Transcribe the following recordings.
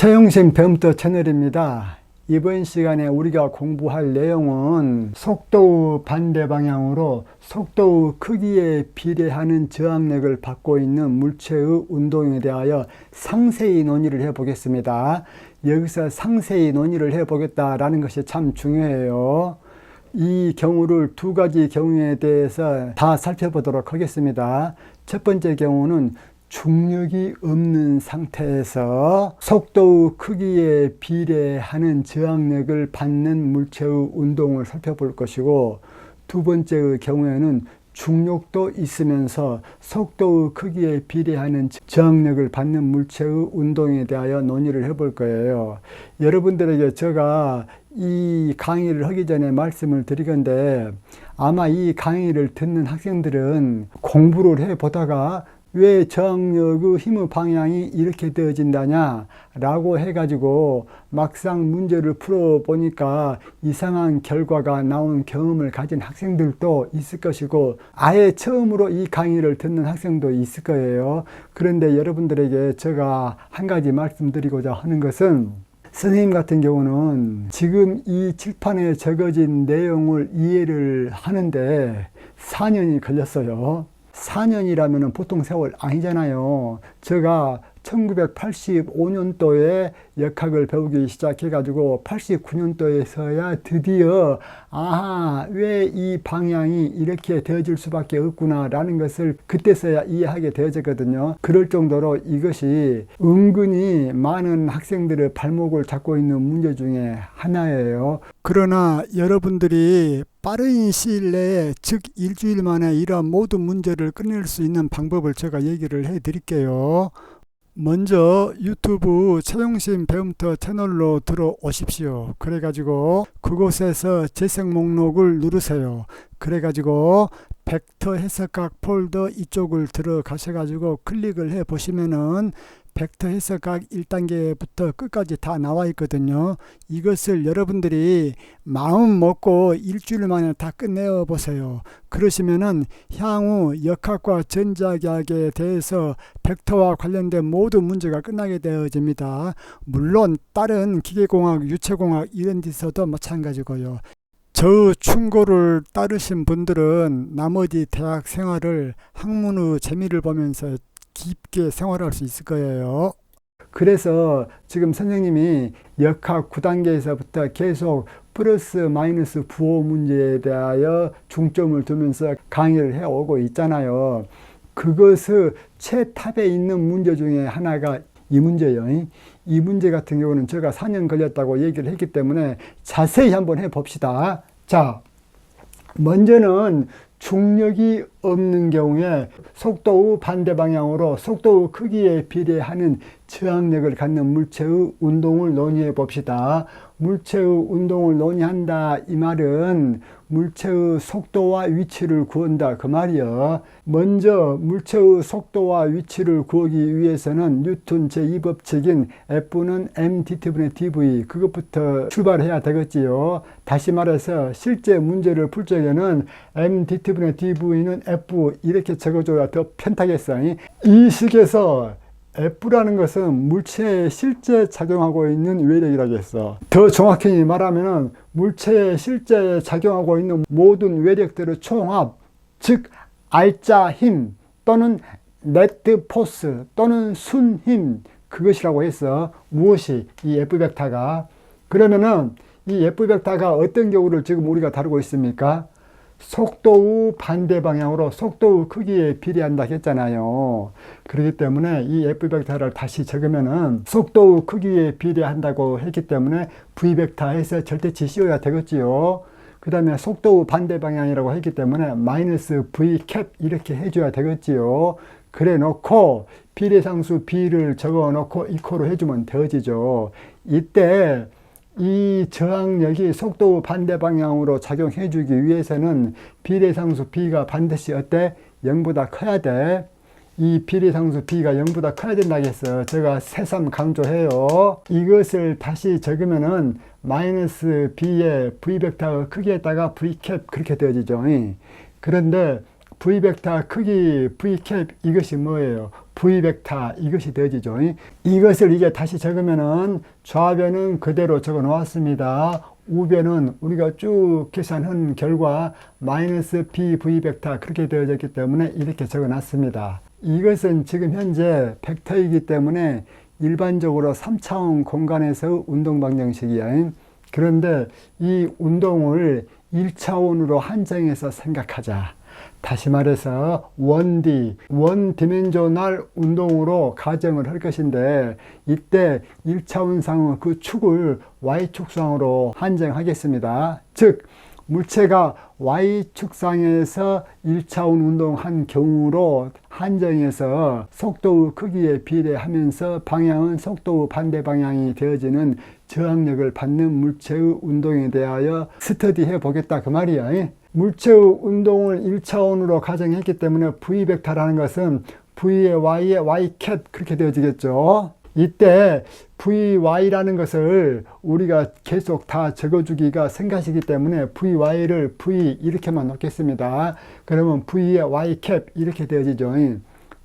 최영심 배움터 채널입니다. 이번 시간에 우리가 공부할 내용은 속도의 반대 방향으로 속도의 크기에 비례하는 저항력을 받고 있는 물체의 운동에 대하여 상세히 논의를 해 보겠습니다. 여기서 상세히 논의를 해 보겠다라는 것이 참 중요해요. 이 경우를 두 가지 경우에 대해서 다 살펴보도록 하겠습니다. 첫 번째 경우는 중력이 없는 상태에서 속도의 크기에 비례하는 저항력을 받는 물체의 운동을 살펴볼 것이고, 두 번째의 경우에는 중력도 있으면서 속도의 크기에 비례하는 저항력을 받는 물체의 운동에 대하여 논의를 해볼 거예요. 여러분들에게 제가 이 강의를 하기 전에 말씀을 드리건데, 아마 이 강의를 듣는 학생들은 공부를 해보다가 왜 저항력의 힘의 방향이 이렇게 되어진다냐 라고 해가지고 막상 문제를 풀어보니까 이상한 결과가 나온 경험을 가진 학생들도 있을 것이고, 아예 처음으로 이 강의를 듣는 학생도 있을 거예요. 그런데 여러분들에게 제가 한 가지 말씀드리고자 하는 것은, 선생님 같은 경우는 지금 이 칠판에 적어진 내용을 이해를 하는데 4년이 걸렸어요. 4년이라면 보통 세월 아니잖아요. 제가 1985년도에 역학을 배우기 시작해가지고 89년도에서야 드디어 왜 이 방향이 이렇게 되어질 수밖에 없구나 라는 것을 그때서야 이해하게 되어졌거든요. 그럴 정도로 이것이 은근히 많은 학생들의 발목을 잡고 있는 문제 중에 하나예요. 그러나 여러분들이 빠른 시일 내에, 즉 일주일 만에 이러한 모든 문제를 끝낼 수 있는 방법을 제가 얘기를 해 드릴게요. 먼저 유튜브 최영심 배움터 채널로 들어오십시오. 그래가지고 그곳에서 재생 목록을 누르세요. 그래가지고 벡터 해석각 폴더 이쪽을 들어가셔가지고 클릭을 해 보시면은 벡터 해석각 1단계부터 끝까지 다 나와 있거든요. 이것을 여러분들이 마음 먹고 일주일 만에 다 끝내어 보세요. 그러시면은 향후 역학과 전자기학에 대해서 벡터와 관련된 모든 문제가 끝나게 되어집니다. 물론 다른 기계공학, 유체공학 이런 데서도 마찬가지고요. 저 충고를 따르신 분들은 나머지 대학 생활을 학문의 재미를 보면서 깊게 생활할 수 있을 거예요. 그래서 지금 선생님이 역학 9단계에서부터 계속 플러스 마이너스 부호 문제에 대하여 중점을 두면서 강의를 해오고 있잖아요. 그것의 최탑에 있는 문제 중에 하나가 이 문제예요. 이 문제 같은 경우는 제가 4년 걸렸다고 얘기를 했기 때문에 자세히 한번 해봅시다. 자, 먼저는 중력이 없는 경우에 속도의 반대 방향으로 속도의 크기에 비례하는 저항력을 갖는 물체의 운동을 논의해 봅시다. 물체의 운동을 논의한다 이 말은 물체의 속도와 위치를 구한다 그 말이요. 먼저 물체의 속도와 위치를 구하기 위해서는 뉴턴 제2법칙인 F는 mdt분의 dv 그것부터 출발해야 되겠지요. 다시 말해서 실제 문제를 풀 적에는 mdt분의 dv는 F 이렇게 적어줘야 더 편하겠어. 이 식에서 F라는 것은 물체에 실제 작용하고 있는 외력이라고 했어. 더 정확히 말하면 물체에 실제 작용하고 있는 모든 외력들의 총합, 즉 R자 힘 또는 네트 포스 또는 순힘, 그것이라고 했어. 무엇이? 이 F벡터가. 그러면은 이 F벡터가 어떤 경우를 지금 우리가 다루고 있습니까? 속도의 반대 방향으로 속도의 크기에 비례한다 했잖아요. 그렇기 때문에 이 F벡터를 다시 적으면은 속도의 크기에 비례한다고 했기 때문에 V벡터에서 절대치 씌워야 되겠지요. 그 다음에 속도의 반대 방향이라고 했기 때문에 마이너스 V 캡 이렇게 해줘야 되겠지요. 그래 놓고 비례상수 B를 적어 놓고 이코로 해주면 되어지죠. 이때 이 저항력이 속도 반대 방향으로 작용해 주기 위해서는 비례상수 B가 반드시 어때? 0보다 커야 돼. 이 비례상수 B가 0보다 커야 된다고 했어. 제가 새삼 강조해요. 이것을 다시 적으면은 마이너스 B의 V벡터 크기에다가 V캡 그렇게 되어지죠. 그런데 V벡터 크기 V캡 이것이 뭐예요? V벡터 이것이 되어지죠. 이것을 이제 다시 적으면은 좌변은 그대로 적어 놓았습니다. 우변은 우리가 쭉 계산한 결과 마이너스 B V벡터 그렇게 되어졌기 때문에 이렇게 적어 놨습니다. 이것은 지금 현재 벡터이기 때문에 일반적으로 3차원 공간에서 운동 방정식이야. 그런데 이 운동을 1차원으로 한정해서 생각하자. 다시 말해서 1D, 원디멘조널 운동으로 가정을 할 것인데 이때 1차원상의 그 축을 Y축상으로 한정하겠습니다. 즉 물체가 Y축상에서 1차원 운동한 경우로 한정해서 속도의 크기에 비례하면서 방향은 속도의 반대 방향이 되어지는 저항력을 받는 물체의 운동에 대하여 스터디해 보겠다 그 말이야. 물체의 운동을 1차원으로 가정했기 때문에 V벡터라는 것은 V의 Y의 Y캡 그렇게 되어지겠죠. 이때 VY라는 것을 우리가 계속 다 적어주기가 생각이기 때문에 VY를 V 이렇게만 놓겠습니다. 그러면 V의 Y캡 이렇게 되어지죠.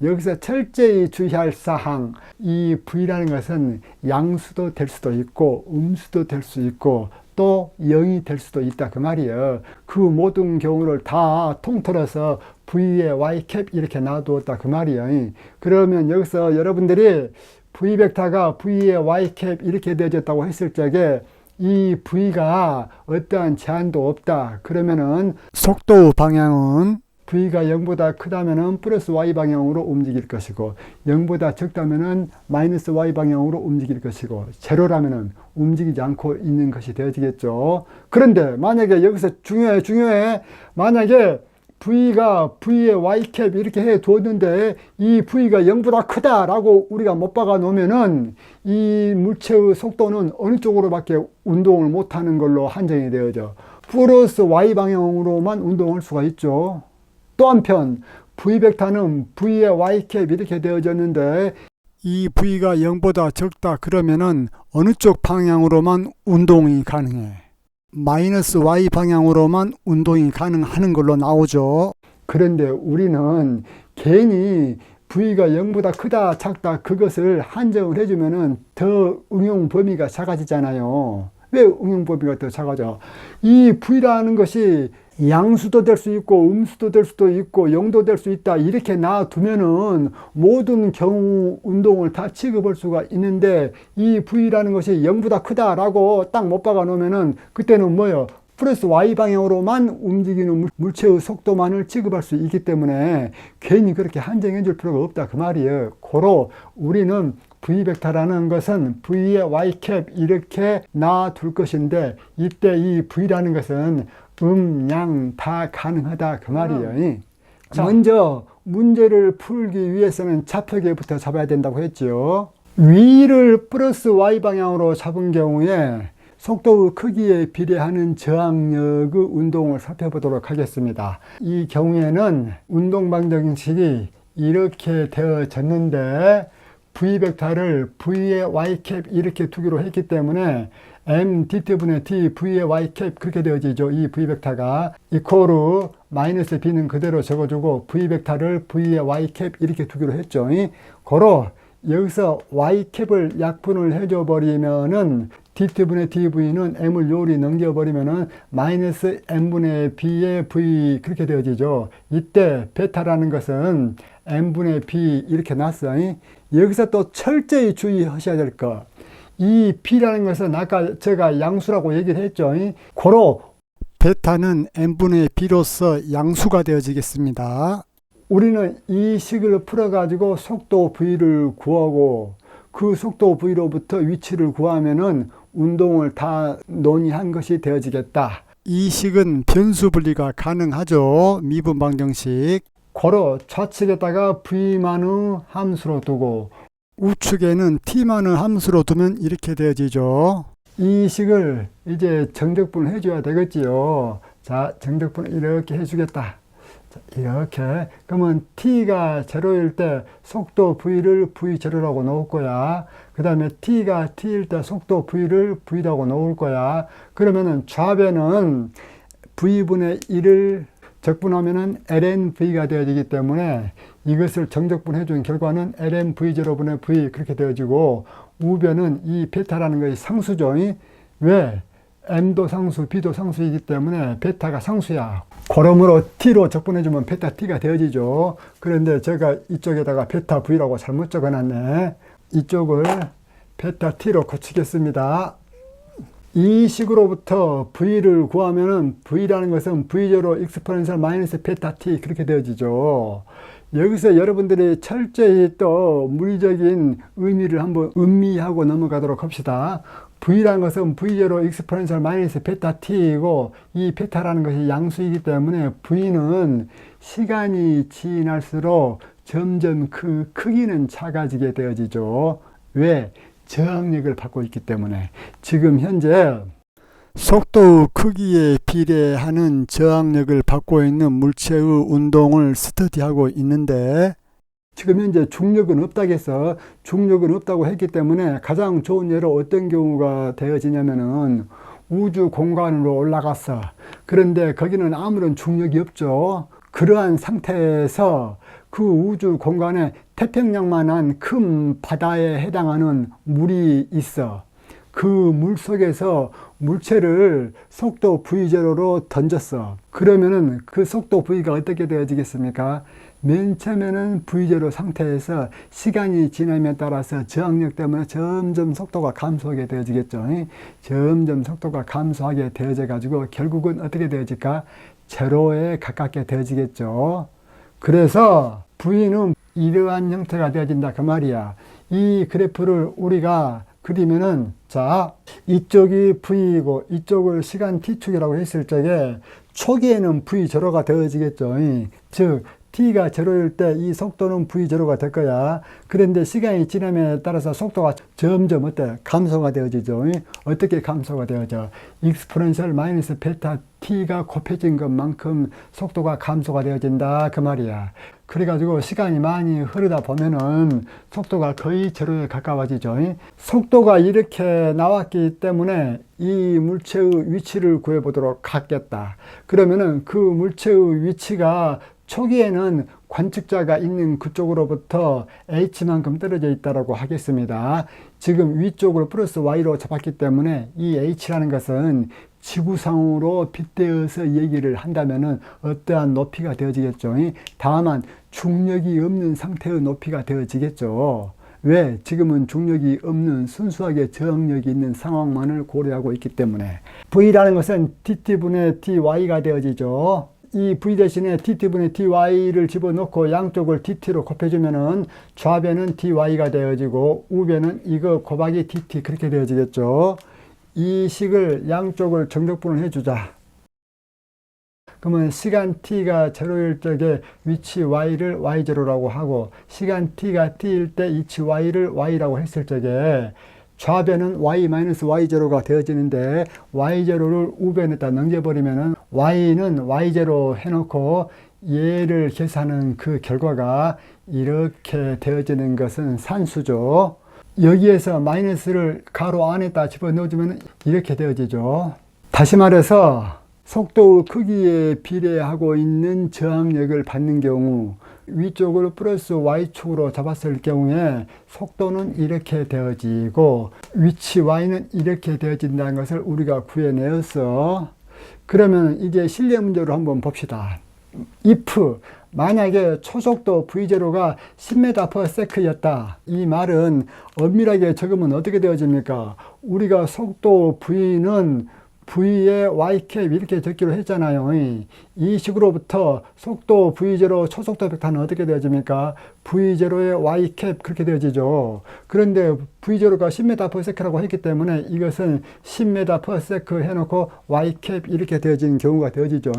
여기서 철저히 주의할 사항, 이 V라는 것은 양수도 될 수도 있고 음수도 될 수 있고 또 0이 될 수도 있다 그 말이에요. 그 모든 경우를 다 통틀어서 V의 Y캡 이렇게 놔두었다 그 말이에요. 그러면 여기서 여러분들이 V벡터가 V의 Y캡 이렇게 되어졌다고 했을 적에 이 V가 어떠한 제한도 없다. 그러면은 속도 방향은 V가 0보다 크다면은 플러스 Y 방향으로 움직일 것이고 0보다 적다면은 마이너스 Y 방향으로 움직일 것이고 제로라면은 움직이지 않고 있는 것이 되어지겠죠. 그런데 만약에 여기서 중요해. 만약에 V가 V의 Y캡 이렇게 해 두었는데 이 V가 0보다 크다라고 우리가 못 박아 놓으면은 이 물체의 속도는 어느 쪽으로밖에 운동을 못하는 걸로 한정이 되어져. 플러스 Y 방향으로만 운동할 수가 있죠. 또 한편 V벡터는 V의 Y캡 이렇게 되어졌는데 이 V가 0보다 적다 그러면은 어느 쪽 방향으로만 운동이 가능해? 마이너스 Y 방향으로만 운동이 가능한 걸로 나오죠. 그런데 우리는 괜히 V가 0보다 크다 작다 그것을 한정을 해주면은 더 응용 범위가 작아지잖아요. 왜 응용 범위가 더 작아져? 이 V라는 것이 양수도 될 수 있고 음수도 될 수도 있고 0도 될 수 있다 이렇게 놔두면은 모든 경우 운동을 다 취급할 수가 있는데 이 V라는 것이 0보다 크다라고 딱 못 박아 놓으면은 그때는 뭐예요? 플러스 Y 방향으로만 움직이는 물체의 속도만을 취급할 수 있기 때문에 괜히 그렇게 한정해 줄 필요가 없다 그 말이에요. 고로 우리는 V벡터라는 것은 V의 Y캡 이렇게 놔둘 것인데 이때 이 V라는 것은 양 다 가능하다 그 말이에요. 자, 먼저 문제를 풀기 위해서는 좌표계부터 잡아야 된다고 했죠. 위를 플러스 Y 방향으로 잡은 경우에 속도의 크기에 비례하는 저항력의 운동을 살펴보도록 하겠습니다. 이 경우에는 운동 방정식이 이렇게 되어졌는데 V벡터를 V의 Y캡 이렇게 두기로 했기 때문에 M D분의 D V의 Y캡 그렇게 되어지죠. 이 V벡터가 이코르 마이너스 B는 그대로 적어주고 V벡터를 V의 Y캡 이렇게 두기로 했죠. 고로 여기서 Y캡을 약분을 해줘 버리면은 D분의 DV는 M을 요리 넘겨버리면은 마이너스 M분의 B의 V 그렇게 되어지죠. 이때 베타라는 것은 M분의 B 이렇게 났어요. 여기서 또 철저히 주의하셔야 될 것. 이 B라는 것은 아까 제가 양수라고 얘기를 했죠. 고로 베타는 M분의 B로서 양수가 되어지겠습니다. 우리는 이 식을 풀어가지고 속도 V를 구하고 그 속도 V로부터 위치를 구하면은 운동을 다 논의한 것이 되어지겠다. 이 식은 변수 분리가 가능하죠. 미분 방정식. 고로 좌측에다가 V만의 함수로 두고 우측에는 T만의 함수로 두면 이렇게 되어지죠. 이 식을 이제 정적분을 해줘야 되겠지요. 자, 정적분을 이렇게 해주겠다. 자, 이렇게. 그러면 T가 제로일 때 속도 V를 V0라고 놓을 거야. 그 다음에 T가 T일 때 속도 V를 V라고 놓을 거야. 그러면은 좌변은 V분의 1을 적분하면은 lnv가 되어지기 때문에 이것을 정적분해 준 결과는 lnv0분의 v 그렇게 되어지고, 우변은 이 베타라는 것이 상수죠. 왜? m도 상수, b도 상수이기 때문에 베타가 상수야. 그러므로 t로 적분해주면 베타 t가 되어지죠. 그런데 제가 이쪽에다가 베타 v라고 잘못 적어놨네. 이쪽을 베타 t로 고치겠습니다. 이 식으로부터 v를 구하면은 v라는 것은 v0 익스포넨셜 마이너스 베타 t 그렇게 되어지죠. 여기서 여러분들이 철저히 또 물리적인 의미를 한번 음미하고 넘어가도록 합시다. v라는 것은 v0 익스포넨셜 마이너스 베타 t이고, 이 베타라는 것이 양수이기 때문에 v는 시간이 지날수록 점점 그 크기는 작아지게 되어지죠. 왜? 저항력을 받고 있기 때문에. 지금 현재 속도의 크기에 비례하는 저항력을 받고 있는 물체의 운동을 스터디하고 있는데, 지금 현재 중력은 없다겠어. 중력은 없다고 했기 때문에 가장 좋은 예로 어떤 경우가 되어지냐면은 우주 공간으로 올라갔어. 그런데 거기는 아무런 중력이 없죠. 그러한 상태에서 그 우주 공간에 태평양만한 큰 바다에 해당하는 물이 있어. 그 물 속에서 물체를 속도 v0로 던졌어. 그러면은 그 속도 v가 어떻게 되어지겠습니까? 맨 처음에는 v0 상태에서 시간이 지남에 따라서 저항력 때문에 점점 속도가 감소하게 되어지겠죠. 점점 속도가 감소하게 되어져 가지고 결국은 어떻게 되어질까? 제로에 가깝게 되어지겠죠. 그래서 v는 이러한 형태가 되어진다 그 말이야. 이 그래프를 우리가 그리면은, 자, 이쪽이 v이고 이쪽을 시간 t축이라고 했을 적에 초기에는 v0가 되어지겠죠. 즉 t가 0일 때 이 속도는 v0가 될 거야. 그런데 시간이 지남에 따라서 속도가 점점 어때? 감소가 되어지죠. 어떻게 감소가 되어져? 익스포넨셜 마이너스 베타 t가 곱해진 것만큼 속도가 감소가 되어진다 그 말이야. 그래가지고 시간이 많이 흐르다 보면은 속도가 거의 제로에 가까워지죠. 속도가 이렇게 나왔기 때문에 이 물체의 위치를 구해보도록 하겠다. 그러면은 그 물체의 위치가 초기에는 관측자가 있는 그쪽으로부터 h만큼 떨어져 있다고 하겠습니다. 지금 위쪽으로 플러스 y로 잡았기 때문에 이 h라는 것은 지구상으로 빗대어서 얘기를 한다면은 어떠한 높이가 되어지겠죠. 다만 중력이 없는 상태의 높이가 되어지겠죠. 왜? 지금은 중력이 없는 순수하게 저항력이 있는 상황만을 고려하고 있기 때문에. v라는 것은 tt분의 dy가 되어지죠. 이 v 대신에 tt분의 dy를 집어넣고 양쪽을 tt로 곱해주면은 좌변은 dy가 되어지고 우변은 이거 곱하기 dt 그렇게 되어지겠죠. 이 식을 양쪽을 정적분을 해주자. 그러면 시간 t가 0일 적에 위치 y를 y0라고 하고, 시간 t가 t일 때 위치 y를 y라고 했을 적에 좌변은 y-y0가 되어지는데, y0를 우변에다 넘겨버리면은 y는 y0 해놓고 얘를 계산하는 그 결과가 이렇게 되어지는 것은 산수죠. 여기에서 마이너스를 가로 안에다 집어넣어주면 이렇게 되어지죠. 다시 말해서 속도의 크기에 비례하고 있는 저항력을 받는 경우, 위쪽을 플러스 y축으로 잡았을 경우에 속도는 이렇게 되어지고 위치 y는 이렇게 되어진다는 것을 우리가 구해내었어. 그러면 이제 실내 문제로 한번 봅시다. if 만약에 초속도 v0가 10m/s 였다. 이 말은 엄밀하게 적으면 어떻게 되어집니까? 우리가 속도 v는 v의 y캡 이렇게 적기로 했잖아요. 이 식으로부터 속도 v0 초속도 벡터는 어떻게 되어집니까? v0의 y캡 그렇게 되어지죠. 그런데 v0가 10m/s라고 했기 때문에 이것은 10m/s 해놓고 y캡 이렇게 되어지는 경우가 되어지죠.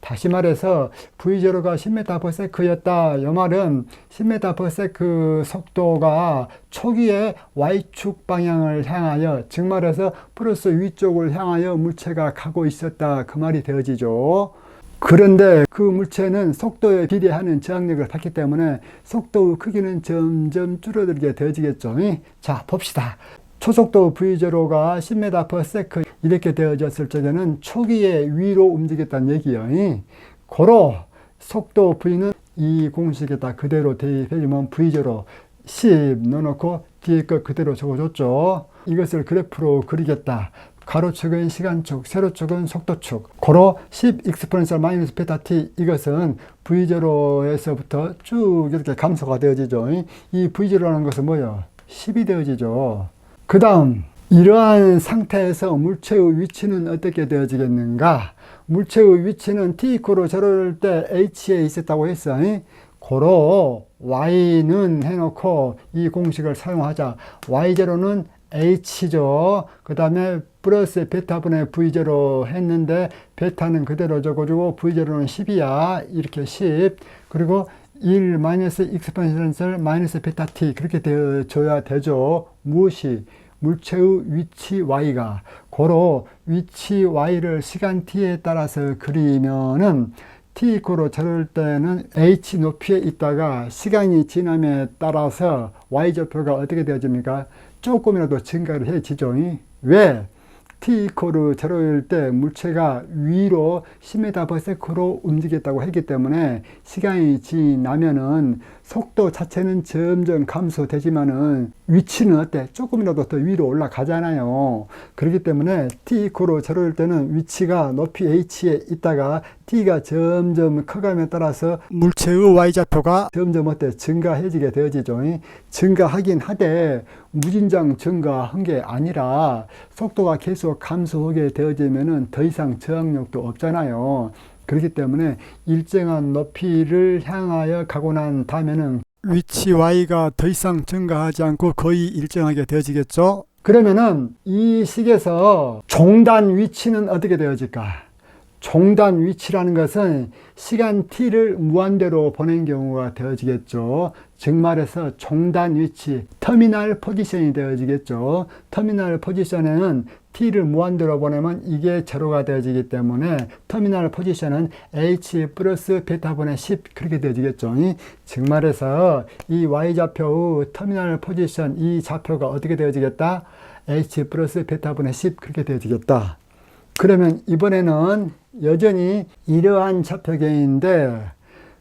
다시 말해서 v0가 10m/s였다. 이 말은 10m/s 속도가 초기에 y축 방향을 향하여, 즉 말해서 플러스 위쪽을 향하여 물체가 가고 있었다 그 말이 되어지죠. 그런데 그 물체는 속도에 비례하는 저항력을 받기 때문에 속도의 크기는 점점 줄어들게 되어지겠죠. 자, 봅시다. 초속도 v0가 10m/s 이렇게 되어졌을 적에는 초기에 위로 움직였다는 얘기예요. 고로 속도 V는 이 공식에다 그대로 대입해주면 V0 10 넣어놓고 뒤에 거 그대로 적어줬죠. 이것을 그래프로 그리겠다. 가로축은 시간축, 세로축은 속도축. 고로 10 exponential 마이너스 베타 t 이것은 V0에서부터 쭉 이렇게 감소가 되어지죠. 이 V0라는 것은 뭐예요? 10이 되어지죠. 그 다음 이러한 상태에서 물체의 위치는 어떻게 되어지겠는가? 물체의 위치는 t=0로 저럴 때 h에 있었다고 했어. 고로 y는 해놓고 이 공식을 사용하자. y0는 h죠. 그 다음에 플러스 베타분의 v0 했는데 베타는 그대로 적어주고 v0는 10이야. 이렇게 10. 그리고 1 마이너스 익스포넨셜 마이너스 베타 t 그렇게 되어줘야 되죠. 무엇이? 물체의 위치 y가. 고로 위치 y를 시간 t에 따라서 그리면은 t=0 저럴 때는 h 높이에 있다가 시간이 지남에 따라서 y좌표가 어떻게 되어집니까? 조금이라도 증가를 해지죠. 왜? t=0 저럴 때 물체가 위로 10m/s로 움직였다고 했기 때문에 시간이 지나면은 속도 자체는 점점 감소되지만은 위치는 어때? 조금이라도 더 위로 올라가잖아요. 그렇기 때문에 t=0 저럴 때는 위치가 높이 h에 있다가 t가 점점 커감에 따라서 물체의 y좌표가 점점 어때? 증가해지게 되어지죠. 증가하긴 하되 무진장 증가한 게 아니라 속도가 계속 감소하게 되어지면은 더 이상 저항력도 없잖아요. 그렇기 때문에 일정한 높이를 향하여 가고 난 다음에는 위치 y가 더 이상 증가하지 않고 거의 일정하게 되어지겠죠. 그러면은 이 식에서 종단 위치는 어떻게 되어질까? 종단 위치라는 것은 시간 t를 무한대로 보낸 경우가 되어지겠죠. 즉 말해서 종단 위치, 터미널 포지션이 되어지겠죠. 터미널 포지션에는 t를 무한대로 보내면 이게 제로가 되어지기 때문에 터미널 포지션은 h 플러스 베타분의 10 그렇게 되어지겠죠. 즉 말해서 이 y좌표의 터미널 포지션 이 좌표가 어떻게 되어지겠다? h 플러스 베타분의 10 그렇게 되어지겠다. 그러면 이번에는 여전히 이러한 좌표계인데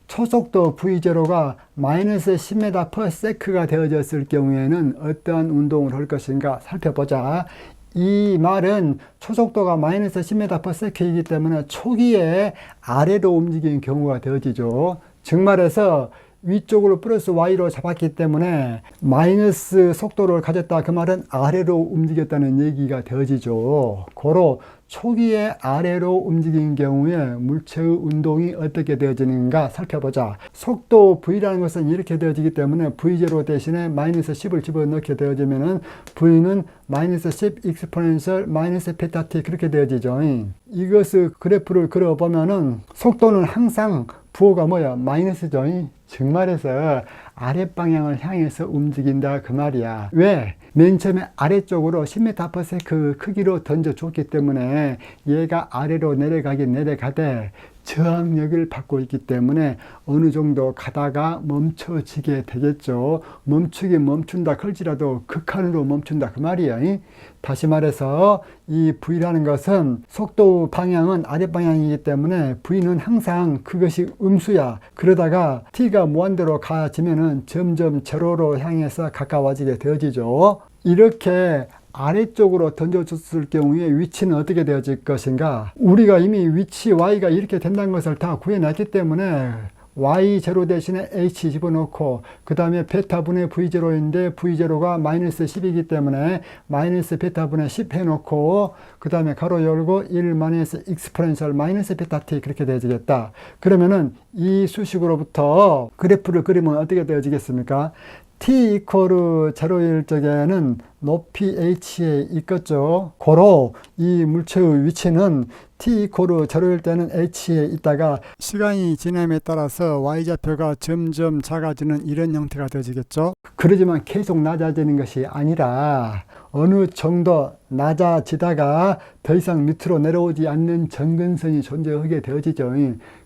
초속도 V0가 마이너스 10m/s가 되어졌을 경우에는 어떠한 운동을 할 것인가 살펴보자. 이 말은 초속도가 마이너스 10m/s이기 때문에 초기에 아래로 움직이는 경우가 되어지죠. 즉 말해서 위쪽으로 플러스 y로 잡았기 때문에 마이너스 속도를 가졌다. 그 말은 아래로 움직였다는 얘기가 되어지죠. 고로 초기에 아래로 움직인 경우에 물체의 운동이 어떻게 되어지는가 살펴보자. 속도 v라는 것은 이렇게 되어지기 때문에 v0 대신에 마이너스 10을 집어넣게 되어지면은 v는 마이너스 10 익스포넨셜 마이너스 베타 t 그렇게 되어지죠. 이것을 그래프를 그려보면은 속도는 항상 부호가 뭐야? 마이너스죠. 즉 말해서 아랫방향을 향해서 움직인다 그 말이야. 왜? 맨 처음에 아래쪽으로 10m/s 크기로 던져줬기 때문에 얘가 아래로 내려가되 저항력을 받고 있기 때문에 어느 정도 가다가 멈춰지게 되겠죠. 멈추긴 멈춘다 할지라도 극한으로 멈춘다 그 말이에요. 다시 말해서 이 V라는 것은 속도 방향은 아랫방향이기 때문에 V는 항상 그것이 음수야. 그러다가 T가 무한대로 가지면은 점점 제로로 향해서 가까워지게 되어지죠. 이렇게 아래쪽으로 던져줬을 경우에 위치는 어떻게 되어질 것인가? 우리가 이미 위치 y가 이렇게 된다는 것을 다 구해놨기 때문에 y0 대신에 h 집어넣고 그 다음에 베타분의 v0인데 v0가 마이너스 10이기 때문에 마이너스 베타분의 10 해놓고 그 다음에 가로 열고 1 마이너스 익스포넨셜 마이너스 베타 t 그렇게 되어지겠다. 그러면은 이 수식으로부터 그래프를 그리면 어떻게 되어지겠습니까? t = 0일 적에는 높이 h에 있겠죠. 고로 이 물체의 위치는 t = 0일 때는 h에 있다가 시간이 지남에 따라서 y좌표가 점점 작아지는 이런 형태가 되어지겠죠. 그러지만 계속 낮아지는 것이 아니라 어느 정도 낮아지다가 더 이상 밑으로 내려오지 않는 점근선이 존재하게 되어지죠.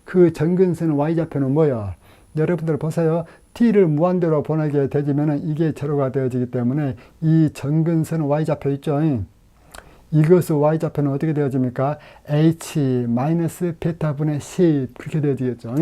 그 점근선 y좌표는 뭐야? 여러분들 보세요. t를 무한대로 보내게 되지면 이게 제로가 되어지기 때문에 이 점근선 y좌표 있죠. 이것의 y좌표는 어떻게 되어집니까? h 마이너스 베타분의 10 그렇게 되어지겠죠.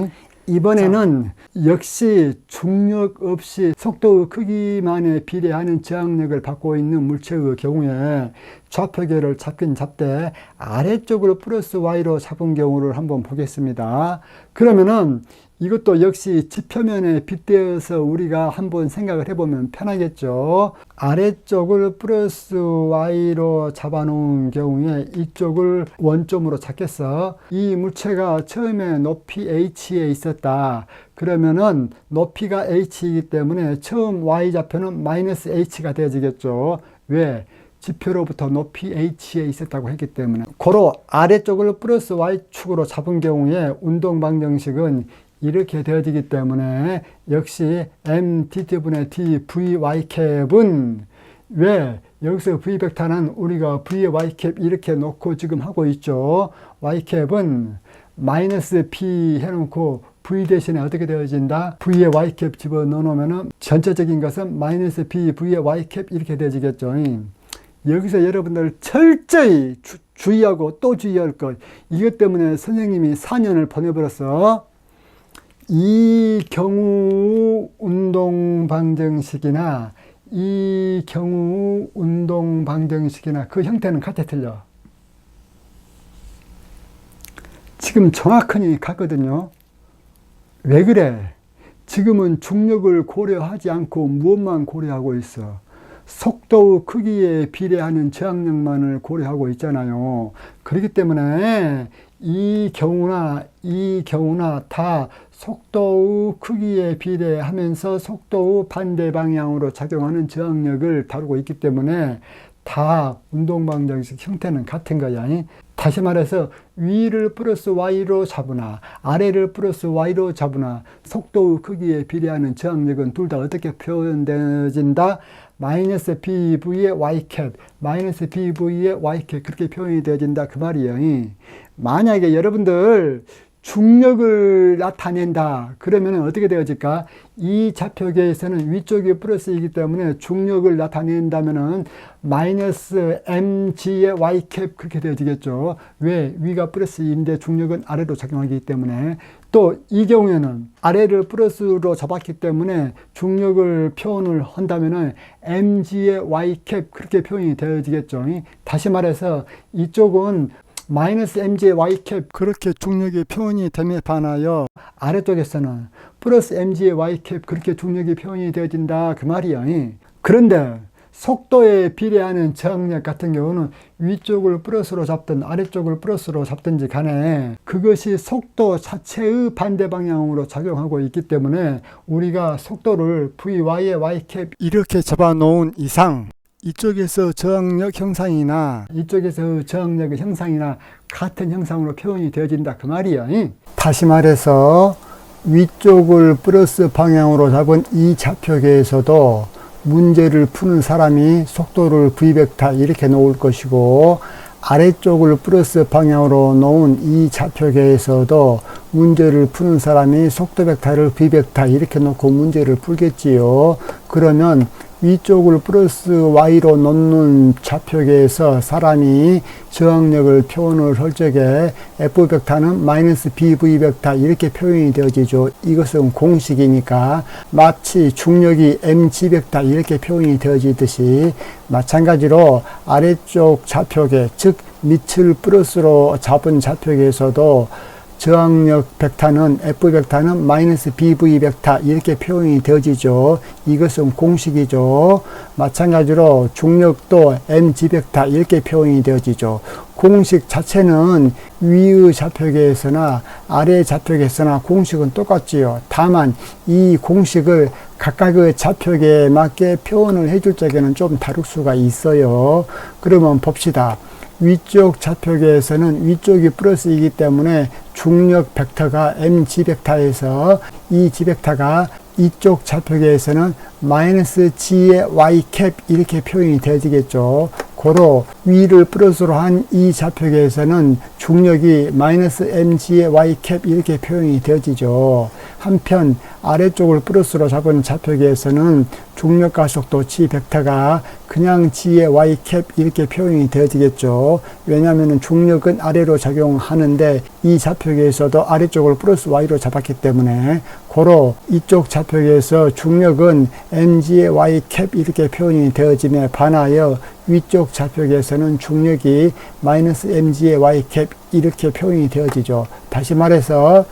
이번에는 역시 중력 없이 속도의 크기만에 비례하는 저항력을 받고 있는 물체의 경우에 좌표계를 잡긴 잡되 아래쪽으로 플러스 y로 잡은 경우를 한번 보겠습니다. 그러면은 이것도 역시 지표면에 빗대어서 우리가 한번 생각을 해보면 편하겠죠. 아래쪽을 플러스 y로 잡아놓은 경우에 이쪽을 원점으로 잡겠어. 이 물체가 처음에 높이 h에 있었다. 그러면은 높이가 h이기 때문에 처음 y좌표는 마이너스 h가 되어지겠죠. 왜? 지표로부터 높이 h에 있었다고 했기 때문에. 고로 아래쪽을 플러스 y축으로 잡은 경우에 운동 방정식은 이렇게 되어지기 때문에 역시 mdt분의 d vy캡은 왜 여기서 v벡터는 우리가 vy캡 이렇게 놓고 지금 하고 있죠. y캡은 마이너스 p 해놓고 v 대신에 어떻게 되어진다? v의 y캡 집어넣어 놓으면 전체적인 것은 마이너스 p v의 y캡 이렇게 되어지겠죠. 여기서 여러분들 철저히 주의하고 또 주의할 것. 이것 때문에 선생님이 4년을 보내버렸어. 이 경우 운동 방정식이나 이 경우 운동 방정식이나 그 형태는 같아 틀려. 지금 정확하니 같거든요. 왜 그래? 지금은 중력을 고려하지 않고 무엇만 고려하고 있어? 속도의 크기에 비례하는 저항력만을 고려하고 있잖아요. 그렇기 때문에 이 경우나 다 속도의 크기에 비례하면서 속도의 반대 방향으로 작용하는 저항력을 다루고 있기 때문에 다 운동방정식 형태는 같은 거야. 다시 말해서 위를 플러스 y로 잡으나 아래를 플러스 y로 잡으나 속도의 크기에 비례하는 저항력은 둘 다 어떻게 표현되어진다? 마이너스 PV의 Y캡, 마이너스 PV의 Y캡 그렇게 표현이 되어진다 그 말이에요. 만약에 여러분들 중력을 나타낸다 그러면 어떻게 되어질까? 이 좌표계에서는 위쪽이 플러스이기 때문에 중력을 나타낸다면은 마이너스 mg의 Y캡 그렇게 되어지겠죠. 왜? 위가 플러스인데 중력은 아래로 작용하기 때문에. 또 이 경우에는 아래를 플러스로 잡았기 때문에 중력을 표현을 한다면은 mg의 Y캡 그렇게 표현이 되어지겠죠. 다시 말해서 이쪽은 마이너스 mg의 y캡 그렇게 중력이 표현이 됨에 반하여 아래쪽에서는 플러스 mg의 y캡 그렇게 중력이 표현이 되어진다 그 말이야. 그런데 속도에 비례하는 저항력 같은 경우는 위쪽을 플러스로 잡든 아래쪽을 플러스로 잡든지 간에 그것이 속도 자체의 반대 방향으로 작용하고 있기 때문에 우리가 속도를 vy의 y캡 이렇게 잡아놓은 이상 이쪽에서 저항력 형상이나 이쪽에서 저항력의 형상이나 같은 형상으로 표현이 되어진다 그 말이야. 다시 말해서 위쪽을 플러스 방향으로 잡은 이 좌표계에서도 문제를 푸는 사람이 속도를 v벡터 이렇게 놓을 것이고 아래쪽을 플러스 방향으로 놓은 이 좌표계에서도 문제를 푸는 사람이 속도 벡터를 v벡터 이렇게 놓고 문제를 풀겠지요. 그러면 위쪽을 플러스 y로 놓는 좌표계에서 사람이 저항력을 표현을 할 적에 f벡터는 마이너스 bv벡터 이렇게 표현이 되어지죠. 이것은 공식이니까 마치 중력이 mg벡터 이렇게 표현이 되어지듯이 마찬가지로 아래쪽 좌표계 즉 밑을 플러스로 잡은 좌표계에서도 저항력 벡터는 F벡터는 마이너스 BV 벡터 이렇게 표현이 되어지죠. 이것은 공식이죠. 마찬가지로 중력도 MG 벡터 이렇게 표현이 되어지죠. 공식 자체는 위의 좌표계에서나 아래 좌표계에서나 공식은 똑같지요. 다만 이 공식을 각각의 좌표계에 맞게 표현을 해줄 적에는 좀 다를 수가 있어요. 그러면 봅시다. 위쪽 좌표계에서는 위쪽이 플러스이기 때문에 중력 벡터가 mg 벡터에서 이 g 벡터가 이쪽 좌표계에서는 마이너스 g의 y캡 이렇게 표현이 되어지겠죠. 고로 위를 플러스로 한 이 좌표계에서는 중력이 마이너스 mg의 y캡 이렇게 표현이 되어지죠. 한편 아래쪽을 플러스로 잡은 좌표계에서는 중력 가속도 g 벡터가 그냥 g의 y 캡 이렇게 표현이 되어지겠죠. 왜냐하면 중력은 아래로 작용하는데 이 좌표계에서도 아래쪽을 플러스 y로 잡았기 때문에 고로 이쪽 좌표계에서 중력은 mg의 y 캡 이렇게 표현이 되어짐에 반하여 위쪽 좌표계에서는 중력이 마이너스 mg의 y 캡 이렇게 표현이 되어지죠. 다시 말해서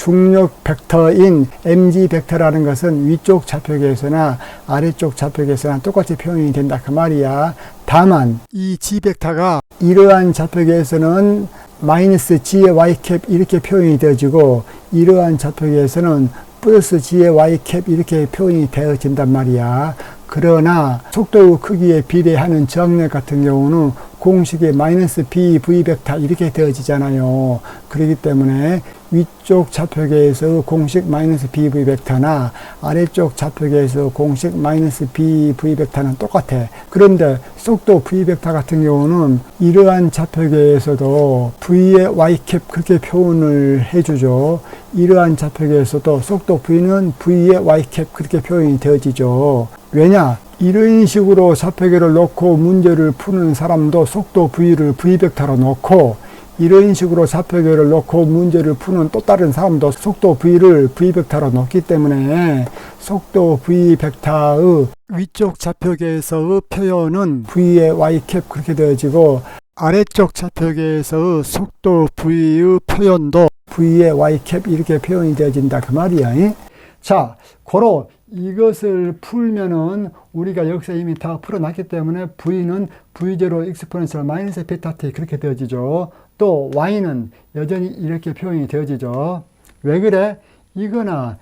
중력 벡터인 mg 벡터라는 것은 위쪽 좌표계에서나 아래쪽 좌표계에서나 똑같이 표현이 된다 그 말이야. 다만 이 g 벡터가 이러한 좌표계에서는 마이너스 g의 y 캡 이렇게 표현이 되어지고 이러한 좌표계에서는 플러스 g의 y 캡 이렇게 표현이 되어진단 말이야. 그러나 속도 크기에 비례하는 저항력 같은 경우는 공식이 마이너스 bv 벡터 이렇게 되어지잖아요. 그렇기 때문에 위쪽 좌표계에서 공식 마이너스 bv 벡터나 아래쪽 좌표계에서 공식 마이너스 bv 벡터는 똑같아. 그런데 속도 v 벡터 같은 경우는 이러한 좌표계에서도 v의 y 캡 그렇게 표현을 해주죠. 이러한 좌표계에서도 속도 v는 v의 y 캡 그렇게 표현이 되어지죠. 왜냐? 이런 식으로 좌표계를 놓고 문제를 푸는 사람도 속도 v를 v벡터로 놓고 이런 식으로 좌표계를 놓고 문제를 푸는 또 다른 사람도 속도 v를 v벡터로 놓기 때문에 속도 v벡터의 위쪽 좌표계에서의 표현은 v의 y캡 그렇게 되어지고 아래쪽 좌표계에서의 속도 v의 표현도 v의 y캡 이렇게 표현이 되어진다 그 말이야. 자, 고로 이것을 풀면은 우리가 여기서 이미 다 풀어놨기 때문에 v는 v0 익스포넨셜 마이너스 베타 t 그렇게 되어지죠. 또 y는 여전히 이렇게 표현이 되어지죠. 왜 그래? 이거나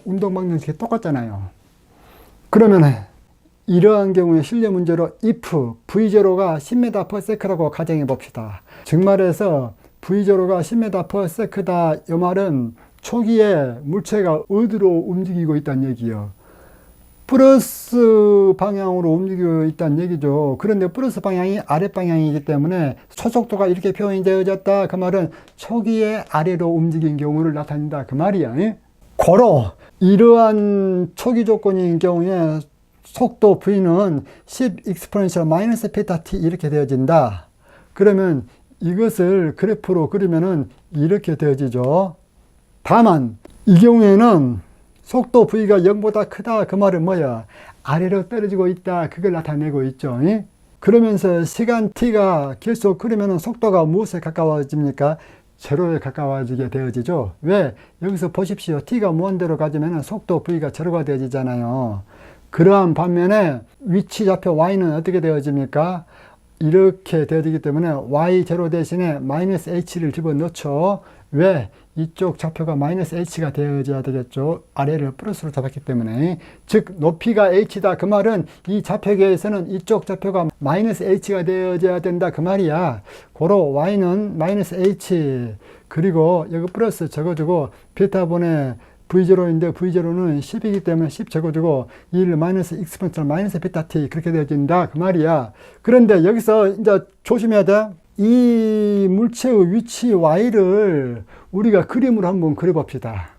운동 방정식이 똑같잖아요. 그러면 이러한 경우에 실내 문제로 if v0가 10m/s라고 가정해 봅시다. 즉 말해서 v0가 10m/s다 이 말은 초기에 물체가 어디로 움직이고 있다는 얘기예요. 플러스 방향으로 움직이고 있다는 얘기죠. 그런데 플러스 방향이 아래 방향이기 때문에 초속도가 이렇게 표현이 되어졌다. 그 말은 초기에 아래로 움직인 경우를 나타낸다. 그 말이야. 고로 이러한 초기 조건인 경우에 속도 v는 10 익스포넨셜 마이너스 베타 t 이렇게 되어진다. 그러면 이것을 그래프로 그리면은 이렇게 되어지죠. 다만 이 경우에는 속도 v가 0보다 크다 그 말은 뭐야? 아래로 떨어지고 있다 그걸 나타내고 있죠. 그러면서 시간 t가 계속 그러면 속도가 무엇에 가까워집니까? 제로에 가까워지게 되어지죠. 왜? 여기서 보십시오. t가 무한대로 가지면 속도 v가 제로가 되어지잖아요. 그러한 반면에 위치 좌표 y는 어떻게 되어집니까? 이렇게 되어지기 때문에 y0 대신에 마이너스 h를 집어넣죠. 왜? 이쪽 좌표가 마이너스 h가 되어져야 되겠죠. 아래를 플러스로 잡았기 때문에. 즉 높이가 h다 그 말은 이 좌표계에서는 이쪽 좌표가 마이너스 h가 되어져야 된다 그 말이야. 고로 y는 마이너스 h 그리고 여기 플러스 적어주고 베타분의 v0인데 v0는 10이기 때문에 10 적어주고 1 마이너스 익스포넨셜 마이너스 베타 t 그렇게 되어진다 그 말이야. 그런데 여기서 이제 조심해야 돼. 이 물체의 위치 y를 우리가 그림으로 한번 그려봅시다.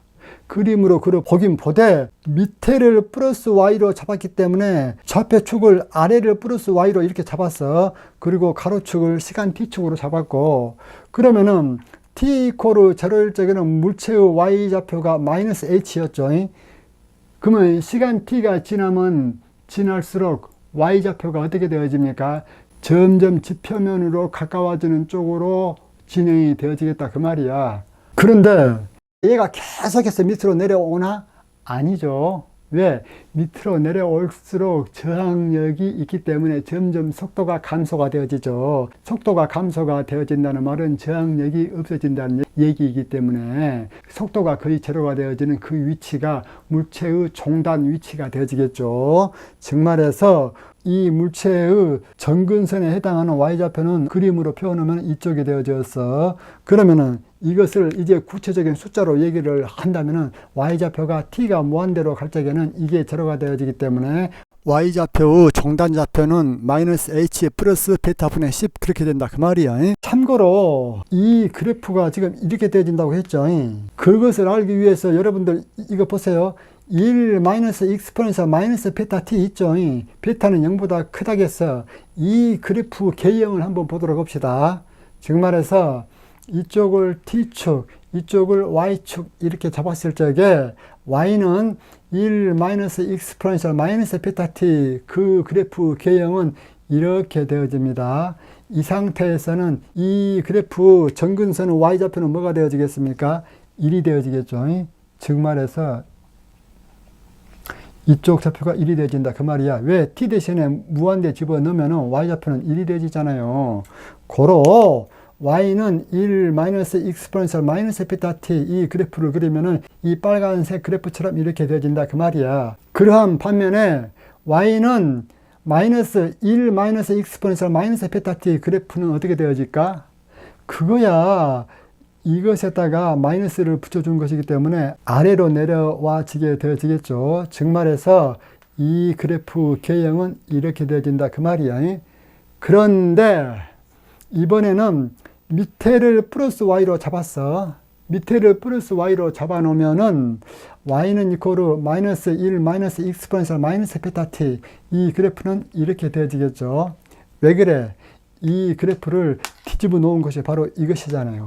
그림으로 그려보긴 보되 밑에를 플러스 y로 잡았기 때문에 좌표축을 아래를 플러스 y로 이렇게 잡았어. 그리고 가로축을 시간 t축으로 잡았고 그러면은 t 이퀄 0일 적에는 물체의 y좌표가 마이너스 h였죠. 그러면 시간 t가 지나면 지날수록 y좌표가 어떻게 되어집니까? 점점 지표면으로 가까워지는 쪽으로 진행이 되어지겠다 그 말이야. 그런데 얘가 계속해서 밑으로 내려오나? 아니죠. 왜? 밑으로 내려올수록 저항력이 있기 때문에 점점 속도가 감소가 되어지죠. 속도가 감소가 되어진다는 말은 저항력이 없어진다는 얘기이기 때문에 속도가 거의 제로가 되어지는 그 위치가 물체의 종단 위치가 되어지겠죠. 즉 말해서 이 물체의 점근선에 해당하는 y좌표는 그림으로 표현하면 이쪽이 되어졌어. 그러면은 이것을 이제 구체적인 숫자로 얘기를 한다면은 y좌표가 t가 무한대로 갈 적에는 이게 제로가 되어지기 때문에 y좌표의 종단좌표는 마이너스 h 플러스 베타분의 10 그렇게 된다 그 말이야. 참고로 이 그래프가 지금 이렇게 되어진다고 했죠. 그것을 알기 위해서 여러분들 이거 보세요. 1 마이너스 익스포넨셜 마이너스 베타 t 있죠. 베타는 0보다 크다겠어. 이 그래프 개형을 한번 보도록 합시다. 즉 말해서 이쪽을 t축, 이쪽을 y축 이렇게 잡았을 적에 y는 1 마이너스 익스포넨셜 마이너스 베타 t 그 그래프 개형은 이렇게 되어집니다. 이 상태에서는 이 그래프 정근선의 y좌표는 뭐가 되어지겠습니까? 1이 되어지겠죠. 즉 말해서 이쪽 좌표가 1이 되어진다 그 말이야. 왜? t 대신에 무한대 집어넣으면 y좌표는 1이 되어지잖아요. 고로 y는 1 마이너스 익스포넨셜 마이너스 베타 t 이 그래프를 그리면은 이 빨간색 그래프처럼 이렇게 되어진다 그 말이야. 그러한 반면에 y는 마이너스 1 마이너스 익스포넨셜 마이너스 베타 t 그래프는 어떻게 되어질까? 그거야 이것에다가 마이너스를 붙여준 것이기 때문에 아래로 내려와지게 되어지겠죠. 즉 말해서 이 그래프 개형은 이렇게 되어진다 그 말이야. 그런데 이번에는 밑에를 플러스 y로 잡았어. 밑에를 플러스 y로 잡아 놓으면은 y는 이코르 마이너스 1 마이너스 익스포넨셜 마이너스 베타 t 이 그래프는 이렇게 되어지겠죠. 왜 그래? 이 그래프를 뒤집어 놓은 것이 바로 이것이잖아요.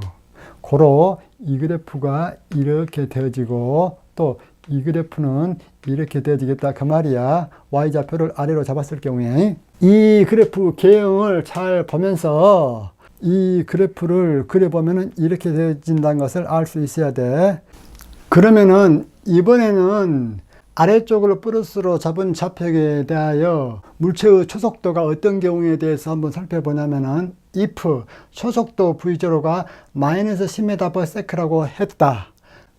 고로 이 그래프가 이렇게 되어지고 또 이 그래프는 이렇게 되어지겠다 그 말이야. y좌표를 아래로 잡았을 경우에 이 그래프 개형을 잘 보면서 이 그래프를 그려보면은 이렇게 되어진다는 것을 알 수 있어야 돼. 그러면은 이번에는 아래쪽으로 플러스로 잡은 좌표에 대하여 물체의 초속도가 어떤 경우에 대해서 한번 살펴보냐면은 if 초속도 v0가 마이너스 10m/s라고 했다.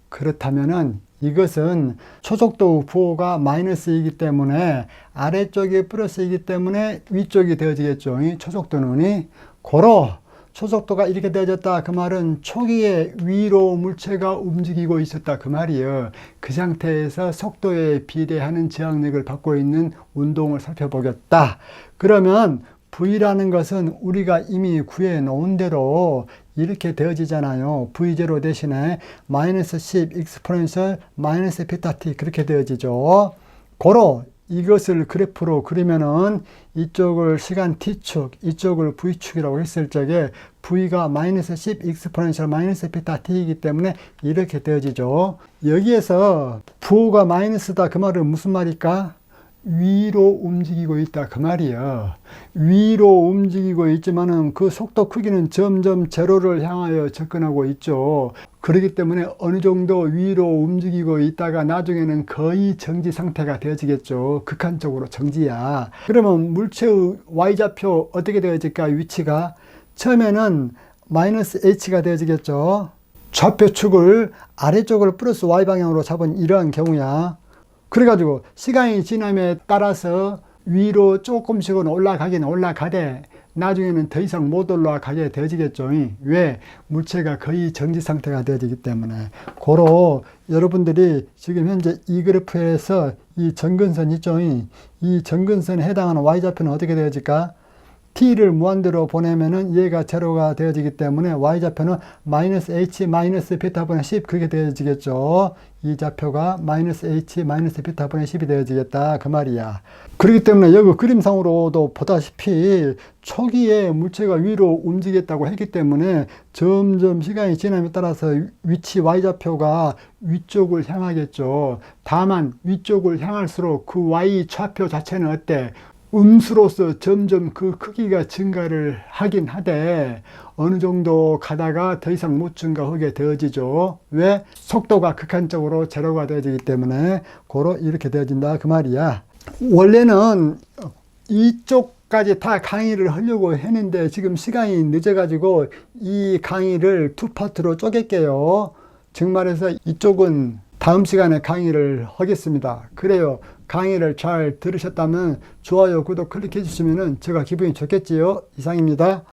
그렇다면은 이것은 초속도 부호가 마이너스이기 때문에 아래쪽이 플러스이기 때문에 위쪽이 되어지겠죠. 초속도는 고로 초속도가 이렇게 되어졌다 그 말은 초기에 위로 물체가 움직이고 있었다 그 말이에요. 그 상태에서 속도에 비례하는 저항력을 받고 있는 운동을 살펴보겠다. 그러면 V라는 것은 우리가 이미 구해 놓은 대로 이렇게 되어지잖아요. V0 대신에 마이너스 10 익스포넨셜 마이너스 베타 t 그렇게 되어지죠. 고로 이것을 그래프로 그리면은 이쪽을 시간 t축, 이쪽을 v축이라고 했을 적에 v가 마이너스 10 익스포넨셜 마이너스 베타 t이기 때문에 이렇게 되어지죠. 여기에서 부호가 마이너스다 그 말은 무슨 말일까? 위로 움직이고 있다 그 말이야. 위로 움직이고 있지만은 그 속도 크기는 점점 제로를 향하여 접근하고 있죠. 그렇기 때문에 어느 정도 위로 움직이고 있다가 나중에는 거의 정지 상태가 되어지겠죠. 극한적으로 정지야. 그러면 물체의 y좌표 어떻게 되어질까? 위치가 처음에는 마이너스 h가 되어지겠죠. 좌표축을 아래쪽을 플러스 y 방향으로 잡은 이러한 경우야. 그래가지고 시간이 지남에 따라서 위로 조금씩은 올라가긴 올라가되 나중에는 더 이상 못 올라가게 되어지겠죠. 왜? 물체가 거의 정지 상태가 되어지기 때문에. 고로 여러분들이 지금 현재 이 그래프에서 이 정근선 있죠. 이 정근선에 해당하는 y좌표는 어떻게 되어질까? t를 무한대로 보내면은 얘가 제로가 되어지기 때문에 y좌표는 마이너스 h 마이너스 베타분의 10 그렇게 되어지겠죠. 이 좌표가 마이너스 h 마이너스 베타분의 10이 되어지겠다 그 말이야. 그렇기 때문에 여기 그림상으로도 보다시피 초기에 물체가 위로 움직였다고 했기 때문에 점점 시간이 지남에 따라서 위치 y좌표가 위쪽을 향하겠죠. 다만 위쪽을 향할수록 그 y 좌표 자체는 어때? 음수로서 점점 그 크기가 증가를 하긴 하되 어느 정도 가다가 더 이상 못 증가하게 되어지죠. 왜? 속도가 극한적으로 제로가 되어지기 때문에 고로 이렇게 되어진다 그 말이야. 원래는 이쪽까지 다 강의를 하려고 했는데 지금 시간이 늦어가지고 이 강의를 두 파트로 쪼갤게요. 즉 말해서 이쪽은 다음 시간에 강의를 하겠습니다. 그래요. 강의를 잘 들으셨다면 좋아요, 구독 클릭해 주시면 제가 기분이 좋겠지요. 이상입니다.